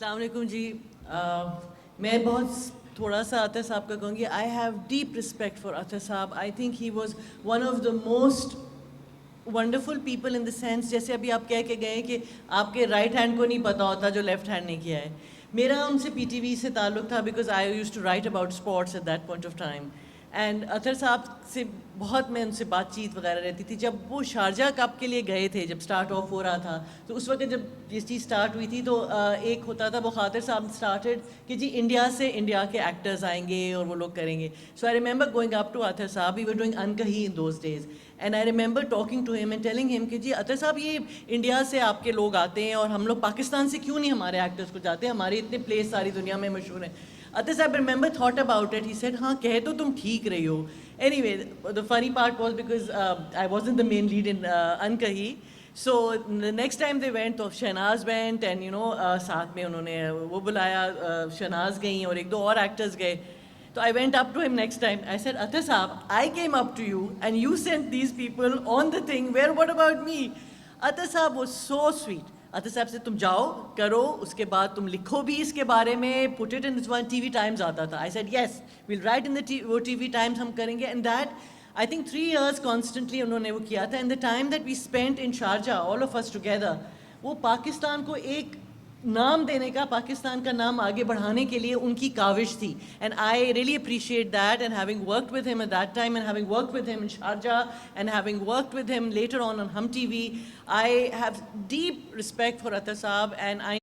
अस्सलाम वालेकुम जी। मैं बहुत थोड़ा सा अतर साहब का कहूँगी। I have deep respect for Athar साहब। I think he was one of the most wonderful people in the sense, जैसे अभी आप कह के गए कि आपके राइट हैंड को नहीं पता होता जो लेफ्ट हैंड ने किया है। मेरा उनसे पीटीवी से ताल्लुक़ था because I use to write about sports at that point of time. And Athar साहब से बहुत मैं उनसे बातचीत वगैरह रहती थी। जब वो शारजा कप के लिए गए थे, जब स्टार्ट ऑफ हो रहा था, तो उस वक्त जब ये चीज़ स्टार्ट हुई थी तो एक होता था, वो खातिर साहब स्टार्टेड कि जी इंडिया से इंडिया के एक्टर्स आएंगे और वो लोग करेंगे। So I remember going up to Athar साहब, we were doing Ankahi in those days, and I remember talking to him and telling him कि जी अतर साहब, ये इंडिया से आपके लोग आते हैं और हम लोग पाकिस्तान से क्यों नहीं हमारे एक्टर्स को जाते, हमारे इतने प्लेस सारी दुनिया में मशहूर हैं। अतर साहब remember thought about it, he said हाँ कह तो तुम ठीक रही हो। Anyway, the funny part was because I wasn't the main lead in Ankahi. So the next time they went, तो शहनाज went and साथ में उन्होंने वो बुलाया, शहनाज गई और एक दो और एक्टर्स गए। तो I went up to him next time. I said, Atar साहब, I came up to you and you sent these people on the thing. What about me? Atar साहब was so sweet. अतर साहब से तुम जाओ करो, उसके बाद तुम लिखो भी इसके बारे में, put it in this one. TV Times आता था। I said yes, will write in the वो टीवी टाइम्स हम करेंगे। And that I think 3 years constantly उन्होंने वो किया था। And the time that we spent in Sharjah all of us together, वो पाकिस्तान को एक नाम देने का, पाकिस्तान का नाम आगे बढ़ाने के लिए उनकी काविश थी। And I really appreciate that, and having worked with him at that time and having worked with him in Sharjah and having worked with him later on Hum TV, I have deep respect for Athar साहब। And आई